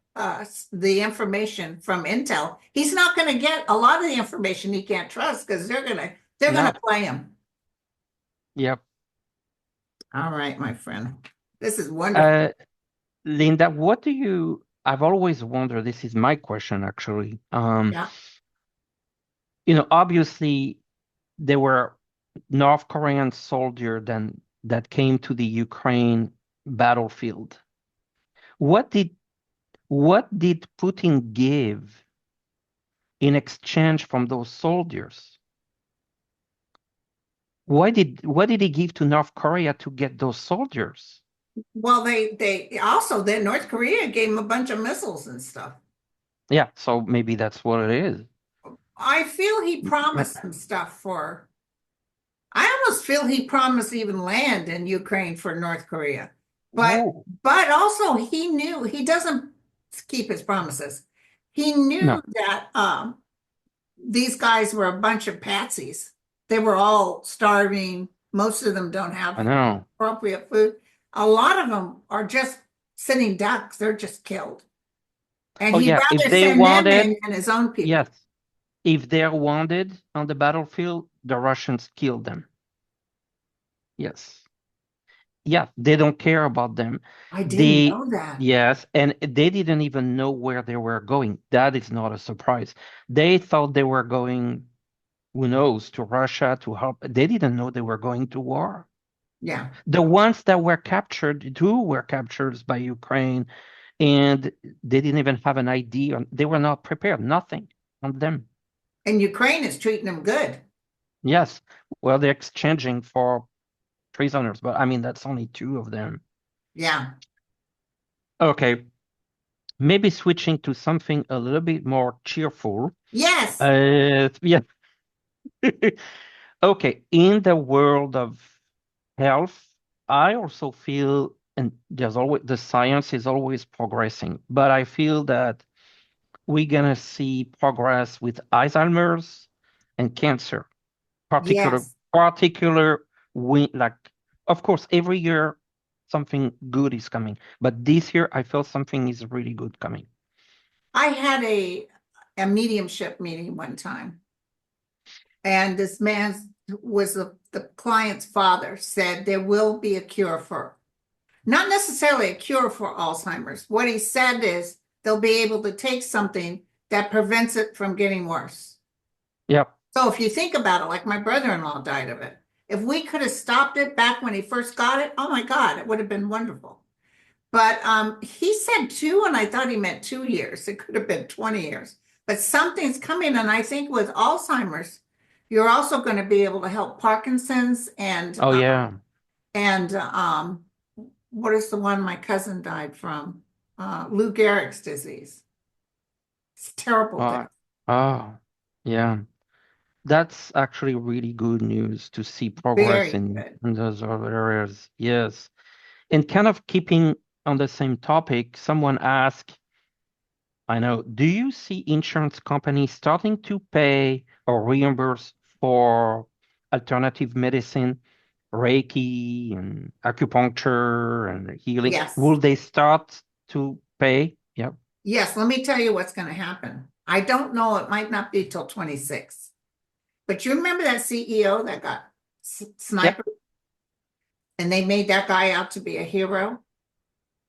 the information from Intel. He's not going to get a lot of the information he can't trust because they're gonna no, play him. yep. All right, my friend. This is wonderful. Uh, Linda, what do you, I've always wondered, this is my question actually. Yeah. Obviously there were North Korean soldiers then that came to the Ukraine battlefield. What did what did Putin give in exchange from those soldiers? What did he give to North Korea to get those soldiers? Well, they also then North Korea gave him a bunch of missiles and stuff. Yeah, so maybe that's what it is. I feel he But promised some stuff for. I almost feel he promised even land in Ukraine for North Korea, but oh but also he knew he doesn't keep his promises. He knew no, that these guys were a bunch of patsies. They were all starving. Most of them don't I have know. appropriate food. A lot of them are just sitting ducks. They're just killed. And Oh he'd yeah, if rather they send them wanted, in than his own yes, people. if they're wanted on the battlefield, the Russians kill them. Yes. Yeah, they don't care about them. I didn't They, know that. yes, and they didn't even know where they were going. That is not a surprise. They thought they were going, who knows, to Russia to help. They didn't know they were going to war. Yeah. The ones that were captured, two were captured by Ukraine, and they didn't even have an idea. They were not prepared, nothing on them. And Ukraine is treating them good. Yes, well, they're exchanging for prisoners, but I mean, that's only two of them. Yeah. Okay, maybe switching to something a little bit more cheerful. Yes. Yeah. Okay, in the world of health, I also feel, and there's always the science is always progressing, but I feel that we're gonna see progress with Alzheimer's and cancer, particular, Yes. particular, like, of course, every year something good is coming, but this year I feel something is really good coming. I had a mediumship meeting one time, and this man was the client's father said there will be a cure for, not necessarily a cure for Alzheimer's. What he said is they'll be able to take something that prevents it from getting worse. Yep. So if you think about it, like my brother-in-law died of it. If we could have stopped it back when he first got it, oh my God, it would have been wonderful. But he said 2, and I thought he meant 2 years. It could have been 20 years. But something's coming, and I think with Alzheimer's, you're also going to be able to help Parkinson's Oh yeah. and what is the one my cousin died from? Lou Gehrig's disease. It's terrible Uh, death. oh, yeah. That's actually really good news to see progress Very good. in those other areas. Yes. And kind of keeping on the same topic, someone asked, I know, do you see insurance companies starting to pay or reimburse for alternative medicine, Reiki and acupuncture and healing? Yes. Will they start to pay? Yep. Yes, let me tell you what's going to happen. I don't know, it might not be till 26. But you remember that CEO that got Yep. sniped and they made that guy out to be a hero? Yeah.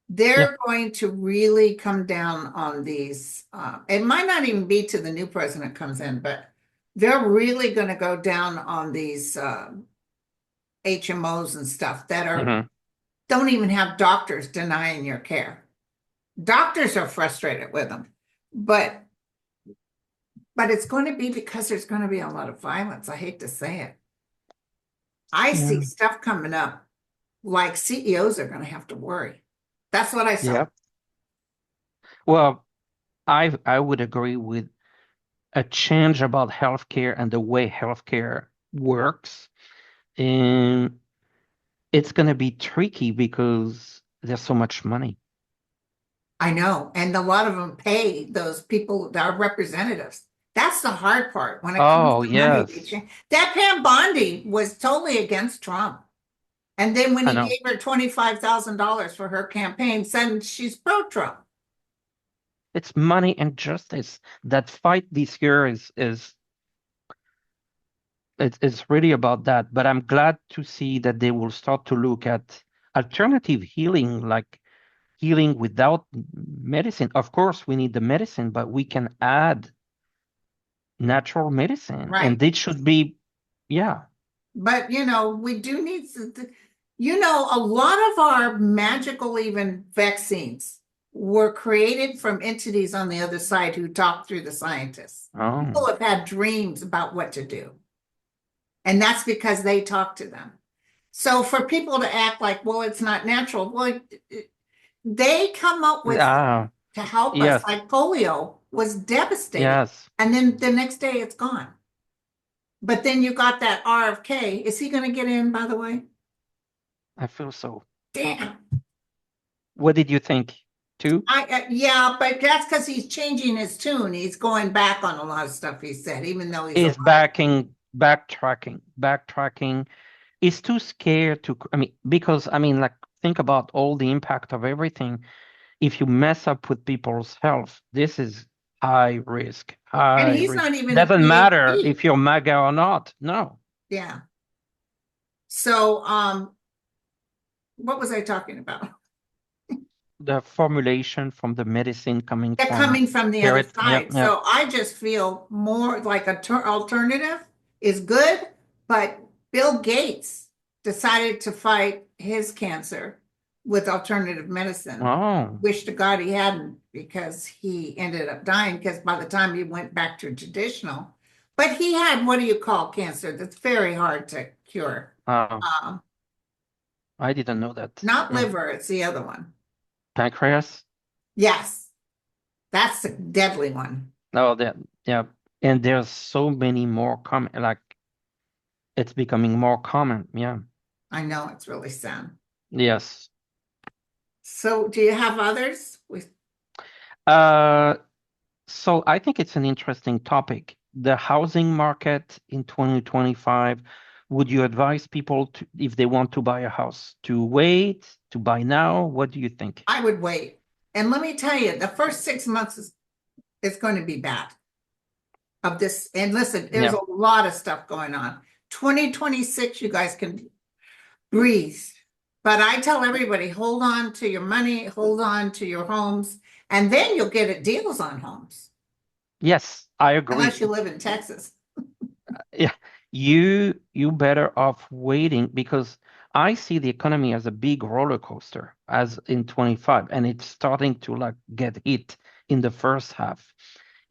They're going to really come down on these. It might not even be till the new president comes in, but they're really going to go down on these HMOs and stuff that are Hmm. don't even have doctors denying your care. Doctors are frustrated with them, but But it's going to be because there's going to be a lot of violence. I hate to say it. I see Yeah. stuff coming up like CEOs are going to have to worry. That's what I saw. Yeah. Well, I would agree with a change about healthcare and the way healthcare works. And it's going to be tricky because there's so much money. I know. And a lot of them pay those people, our representatives. That's the hard part when it comes Oh, to money. yes. That Pam Bondi was totally against Trump. And then when I he know. gave her $25,000 for her campaign, suddenly she's pro-Trump. It's money and justice. That fight this year is it's really about that. But I'm glad to see that they will start to look at alternative healing, like healing without medicine. Of course, we need the medicine, but we can add natural medicine, Right. and it should be, yeah. But we do need a lot of our magical even vaccines were created from entities on the other side who talk through the scientists. People Oh, have had dreams about what to do. And that's because they talk to them. So for people to act like, well, it's not natural, well, they come up with ah, to help us, yes, like polio was devastating. yes. And then the next day it's gone. But then you got that RFK. Is he going to get in, by the way? I feel so. Damn. What did you think too? Yeah, but that's because he's changing his tune. He's going back on a lot of stuff he said, even though he's Is alive. backtracking. Is too scared to, I mean, because I mean, like, think about all the impact of everything. If you mess up with people's health, this is high risk, And high he's risk. not even a Doesn't matter PhD. if you're MAGA or not. No, Yeah. So, what was I talking about? the formulation from the medicine coming They're from coming from the other carrot. Yep, side. yep. So I just feel more like a alternative is good, but Bill Gates decided to fight his cancer with alternative medicine. Oh, Wish to God he hadn't because he ended up dying because by the time he went back to traditional, but he had what do you call cancer that's very hard to cure. uh, Um, I didn't know that. Not Yeah. liver, it's the other one. Pancreas. Yes, that's the deadly one. Oh, that, yeah. And there's so many more common, like it's becoming more common. Yeah. I know it's really sad. Yes. So do you have others? Uh, so I think it's an interesting topic. The housing market in 2025. Would you advise people to, if they want to buy a house, to wait, to buy now? What do you think? I would wait. And let me tell you, the first 6 months is going to be bad of this. And listen, there's Yeah. a lot of stuff going on. 2026, you guys can breathe. But I tell everybody, hold on to your money, hold on to your homes, and then you'll get it deals on homes, Yes, I agree. unless you live in Texas. Yeah, you better off waiting because I see the economy as a big roller coaster as in 25, and it's starting to like get hit in the first half.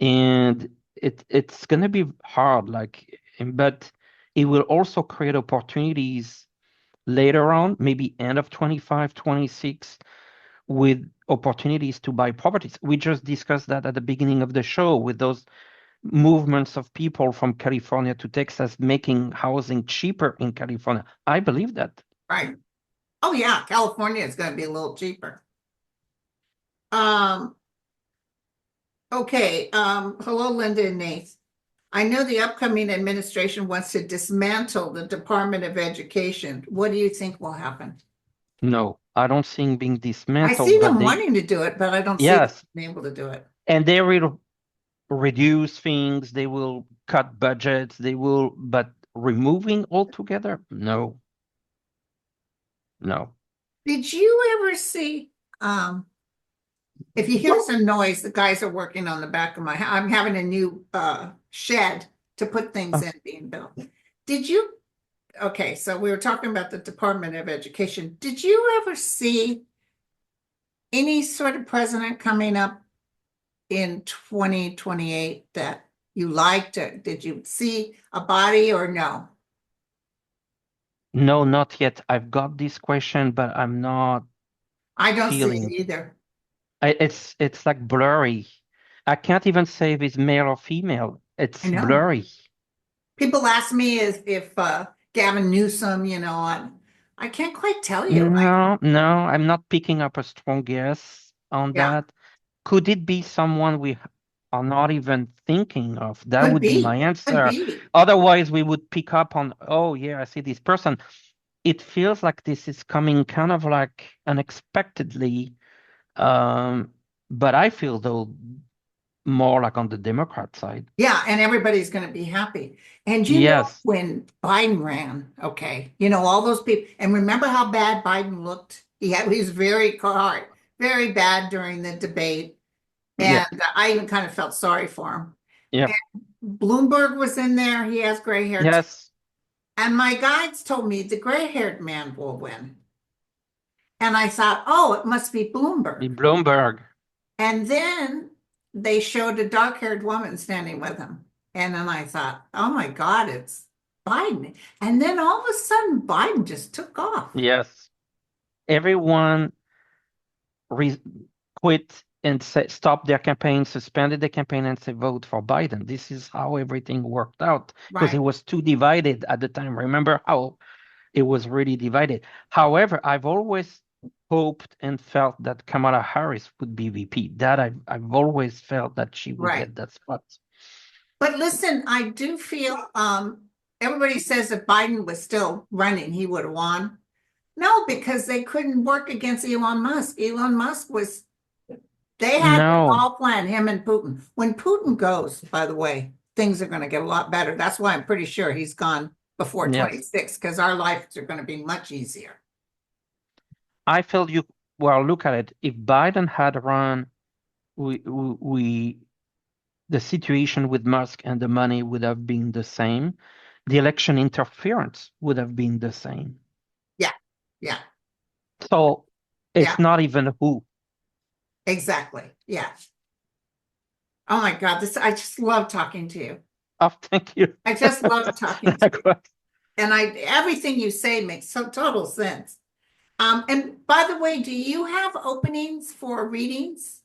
And it's gonna be hard, like, but it will also create opportunities later on, maybe end of 25, 26, with opportunities to buy properties. We just discussed that at the beginning of the show with those movements of people from California to Texas making housing cheaper in California. I believe that. Right. Oh yeah, California is going to be a little cheaper. Um, okay. Hello, Linda and Nate. I know the upcoming administration wants to dismantle the Department of Education. What do you think will happen? No, I don't see it being I see dismantled, but them they, wanting to do it, but I don't see them yes, being able to do it. and they will reduce things, they will cut budgets, they will, but removing altogether, no, no. Did you ever see, if you hear some noise, the guys are working on the back of my house. I'm having a new shed to put things Oh, in being built. Did you, okay, so we were talking about the Department of Education. Did you ever see any sort of president coming up in 2028 that you liked it? Did you see a body or no? No, not yet. I've got this question, but I'm not I don't see it feeling. either. It's like blurry. I can't even say if it's male or female. I It's know. blurry. People ask me if Gavin Newsom, I can't quite tell you. No, no, I'm not picking up a strong guess on Yeah, that. Could it be someone we are not even thinking of? That could would be my be, could answer. be. Otherwise, we would pick up on, oh, yeah, I see this person. It feels like this is coming kind of like unexpectedly. Um, but I feel though more like on the Democrat side. Yeah, and everybody's going to be happy. And Yes. when Biden ran, okay, all those people, and remember how bad Biden looked? He was very hard, very bad during the debate. Yeah. And I even kind of felt sorry for him. Yeah. Bloomberg was in there. He has gray hair too. Yes. And my guides told me the gray-haired man will win. And I thought, oh, it must be The Bloomberg. Bloomberg. And then they showed a dark-haired woman standing with him. And then I thought, oh my God, it's Biden. And then all of a sudden, Biden just took off. Yes. Everyone re quit and stopped their campaign, suspended the campaign, and said vote for Biden. This is how everything worked out because it Right, was too divided at the time. Remember how it was really divided. However, I've always hoped and felt that Kamala Harris would be VP. That I've always felt that she would right. get that spot. But listen, I do feel everybody says if Biden was still running, he would have won. No, because they couldn't work against Elon Musk. Elon Musk was, they had it No, all planned, him and Putin. When Putin goes, by the way, things are going to get a lot better. That's why I'm pretty sure he's gone before yes. 26, because our lives are going to be much easier. I feel you. Well, look at it. If Biden had run, we the situation with Musk and the money would have been the same. The election interference would have been the same. Yeah, yeah, So yeah, it's not even who. exactly. Yeah. Oh my God, I just love talking to you. Oh, thank you. I just love talking to you. Likewise. And everything you say makes so total sense. And by the way, do you have openings for readings?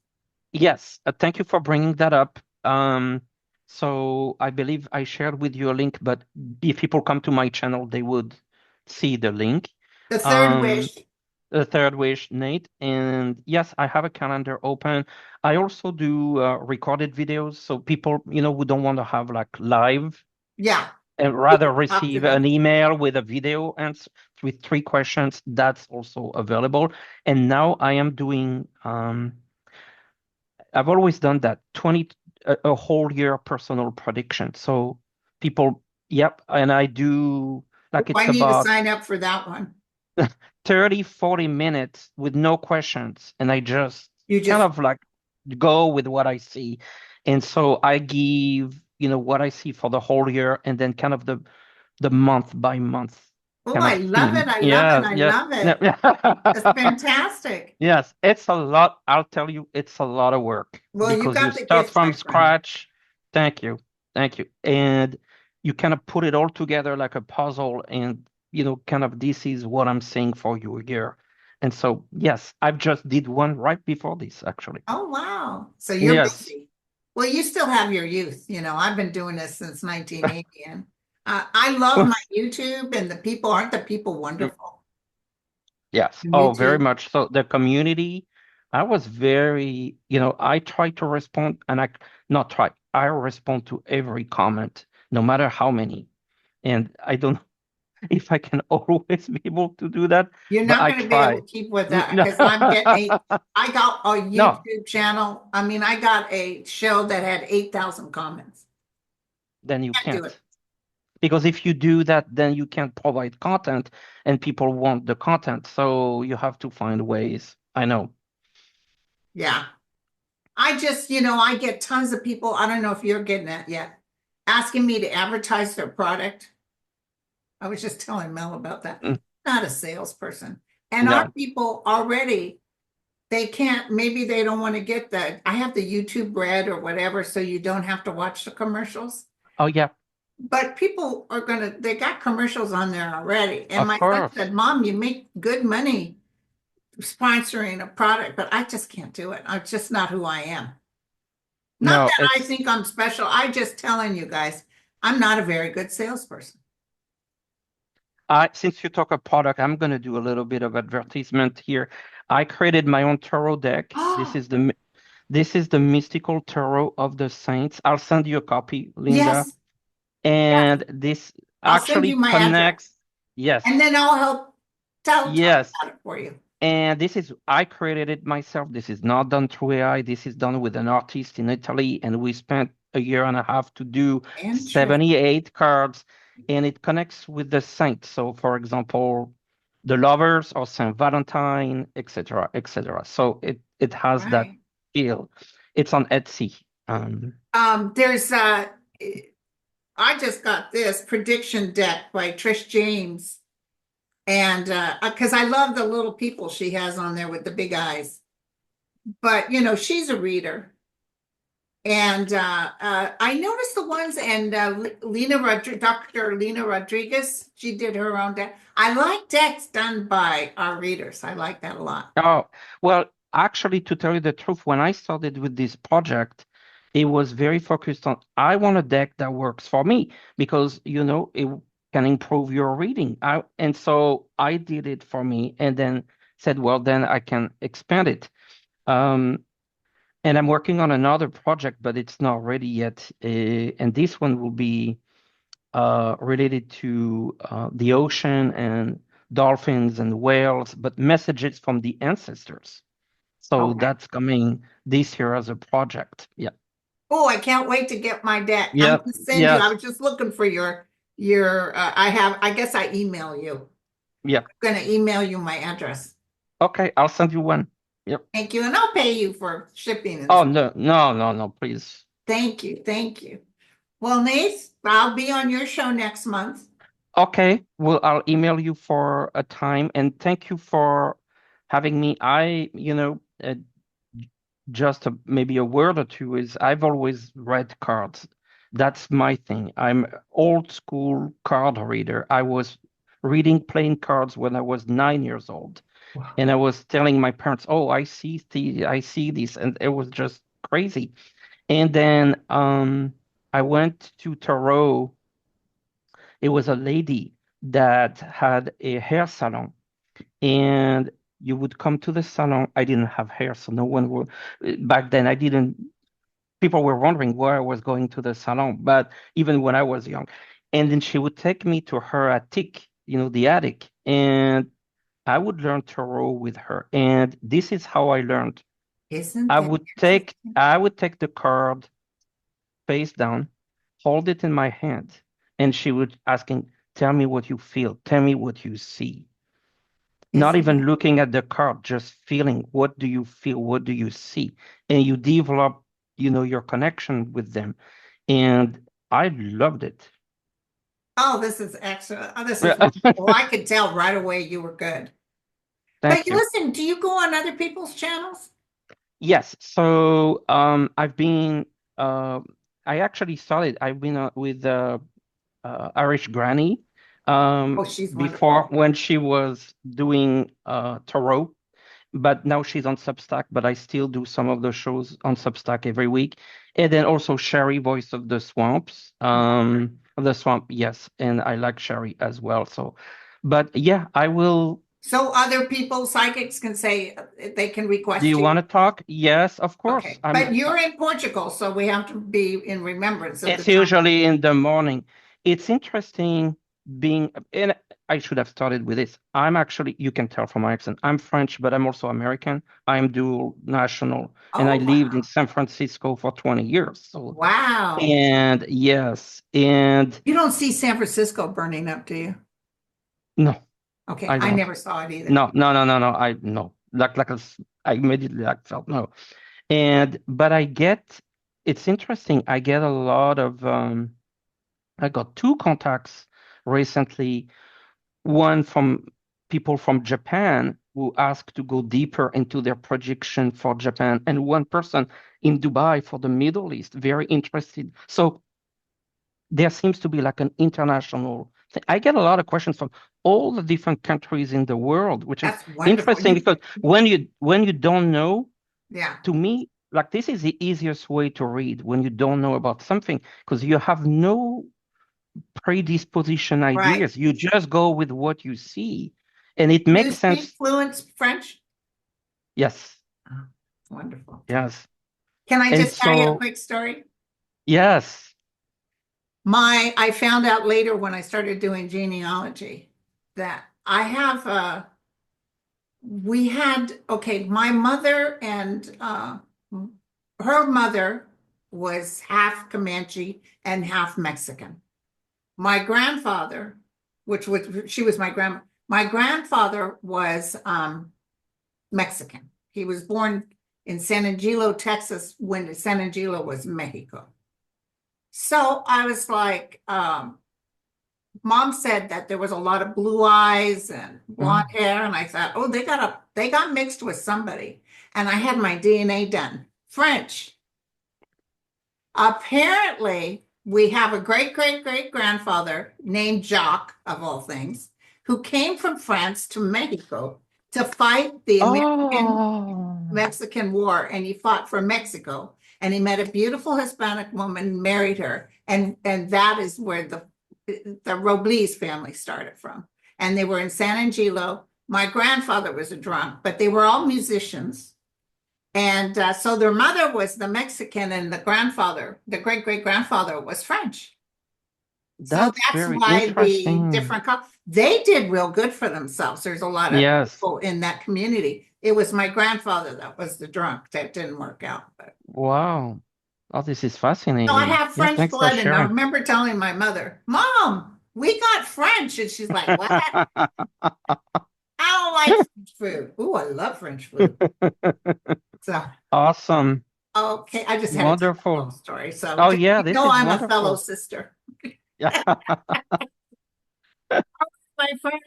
Yes, thank you for bringing that up. So I believe I shared with you a link, but if people come to my channel, they would see the link. The third Um, wish. the third wish, Nate. And yes, I have a calendar open. I also do recorded videos, so people, who don't want to have like live Yeah, and you rather can talk to receive them. an email with a video answer with 3 questions, that's also available. And now I am doing I've always done that, a whole year personal prediction. So people, yep, and I do Oh, like I it's need to about sign up for that one. 30, 40 minutes with no questions. And I just You kind just, of like go with what I see. And so I give, what I see for the whole year and then kind of the month by month oh, kind I of love it. theme. I love it. Yeah, I yeah. love it. That's Yeah. fantastic. Yes, it's a lot. I'll tell you, it's a lot of work Well, you because you got the start gift, my from friend. scratch. Thank you. Thank you. And you kind of put it all together like a puzzle and, kind of this is what I'm saying for you here. And so, yes, I've just did one right before this, actually. Oh, wow. So you're Yes. busy. Well, you still have your youth. I've been doing this since 1980, and I love my YouTube, and aren't the people wonderful? Yes. Oh, very YouTube. much so. The community, I was very, I try to respond and not try, I respond to every comment, no matter how many. And I don't know if I can always be able to do that, You're but not I going to be able try. to keep with that No, because I'm getting I got a no, YouTube channel. I mean, I got a show that had 8,000 comments. then you Can't do can't. it. Because if you do that, then you can't provide content and people want the content. So you have to find ways. I know. Yeah. I just, I get tons of people. I don't know if you're getting that yet, asking me to advertise their product. I was just telling Mel about that. Mm, Not a salesperson. And our yeah. people already they can't, maybe they don't want to get I have the YouTube Red or whatever, so you don't have to watch the commercials. Oh yeah, But people are they got commercials on there already. And of my son course. said, Mom, you make good money sponsoring a product, but I just can't do it. I'm just not who I am. Not No, that I it's think I'm special. I just telling you guys, I'm not a very good salesperson. I since you talk a product, I'm gonna do a little bit of advertisement here. I created my own tarot deck. Oh, This is the mystical tarot of the saints. I'll send you a copy, Linda. yes, yes. And this I'll send you actually my address connects. and Yes, then I'll help talk yes. about it for you. And this is, I created it myself. This is not done through AI. This is done with an artist in Italy. And we spent a year and a half to do Interesting. 78 cards. And it connects with the saints. So, for example, the lovers or Saint Valentine, etc., etc. So it has that Right. feel. It's on Etsy. There's I just got this prediction deck by Trish James. And because I love the little people she has on there with the big eyes. But she's a reader. And I noticed the ones and Dr. Lena Rodriguez, she did her own deck. I like decks done by our readers. I like that a lot. Oh, well, actually, to tell you the truth, when I started with this project, it was very focused on I want a deck that works for me because, it can improve your reading. And so I did it for me and then said, well, then I can expand it. Um, and I'm working on another project, but it's not ready yet. And this one will be related to the ocean and dolphins and whales, but messages from the ancestors. So Okay. that's coming this year as a project. Yeah. Oh, I can't wait to get my deck. I'm Yeah. going to send you. I Yes. was just looking for I guess I email you. Yeah. I'm going to email you my address. Okay. I'll send you one. Yep. Thank you. And I'll pay you for shipping and Oh, stuff. no, no, no, no, please. Thank you. Thank you. Well, Nate, I'll be on your show next month. Okay. Well, I'll email you for a time and thank you for having me. Just maybe a word or two is I've always read cards. That's my thing. I'm old school card reader. I was reading playing cards when I was 9 years old. Wow. And I was telling my parents, "Oh, I see this," and it was just crazy. And then I went to Tarot. It was a lady that had a hair salon, and you would come to the salon. I didn't have hair, so no one would. Back then, I didn't. People were wondering where I was going to the salon, but even when I was young, and then she would take me to her attic, the attic, and I would learn tarot with her, and this is how I learned. Isn't I that would take interesting? I would take the card face down, hold it in my hand, and she would asking, "Tell me what you feel. Tell me what you see." Not Isn't even that? looking at the card, just feeling. What do you feel? What do you see? And you develop, your connection with them, and I loved it. Oh, this is excellent. Oh, this is Yeah. wonderful. I could tell right away you were good. But Thank you you. listen, do you go on other people's channels? Yes, so I've been I actually started. I've been with Irish Granny Oh, she's before wonderful. when she was doing tarot, but now she's on Substack. But I still do some of the shows on Substack every week, and then also Sherry, Voice of the Swamps, of the Swamp. Yes, and I like Sherry as well. So, but yeah, I will. So other people, psychics can say they can Do request you you. want to talk? Yes, of course. Okay. But you're in Portugal, so we have to be in remembrance of the It's time. usually in the morning. It's interesting and I should have started with this. I'm actually, you can tell from my accent, I'm French, but I'm also American. I'm dual national, and I Oh, lived in wow. San Francisco for 20 years. So, Wow. and yes, and You don't see San Francisco burning up, do you? no, Okay. I I don't. never saw it either. No, no, no, no, no. No. I immediately felt no. But it's interesting. I get a lot of, I got two contacts recently, one from people from Japan who asked to go deeper into their projection for Japan, and one person in Dubai for the Middle East, very interested. So there seems to be like an international thing. I get a lot of questions from all the different countries in the world, which is That's wonderful. interesting because when you don't know, Yeah, to me, like this is the easiest way to read when you don't know about something because you have no predisposition right. ideas. You just go with what you see, and it You makes speak sense. fluent French? Yes, Oh, wonderful. yes. Can I And just tell you a so, quick story? yes. I found out later when I started doing genealogy that I have we had, okay, my mother and her mother was half Comanche and half Mexican. My grandfather, which was she was my grandfather was Mexican. He was born in San Angelo, Texas, when San Angelo was Mexico. So I was like, mom said that there was a lot of blue eyes and blonde Mm. hair, and I thought, oh, they got mixed with somebody. And I had my DNA done. French. Apparently, we have a great grandfather named Jacques, of all things, who came from France to Mexico to fight the American Oh, Mexican War, and he fought for Mexico. And he met a beautiful Hispanic woman, married her, and that is where the Robles family started from. And they were in San Angelo. My grandfather was a drunk, but they were all musicians. And so their mother was the Mexican, and the grandfather, the great grandfather, was French. So that's that's very why the interesting. different they did real good for themselves. There's a lot of Yes. people in that community. It was my grandfather that was the drunk that didn't work out. But Wow. Oh, this is no, I fascinating. have Yeah, French thanks for blood, and I sharing. remember telling my mother, "Mom, we got French," and she's like, "What? I don't like French food." Ooh, I love French food. So Awesome. okay, I just had to tell a Wonderful. little story. So Oh, just, yeah, you this know, is I'm a fellow wonderful. sister, Yeah. my friend.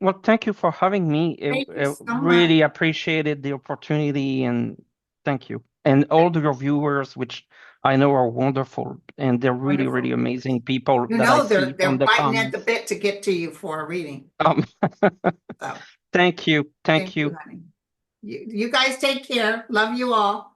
Well, thank you for having me. Thank you so much. Really appreciated the opportunity and thank you. And all of your viewers, which I know are wonderful and they're really, really Wonderful. amazing people You that I know, see from they're the biting at the comments. bit to get to you for a reading. Um, So thank you. Thank thank you, you. honey. You guys take care. Love you all.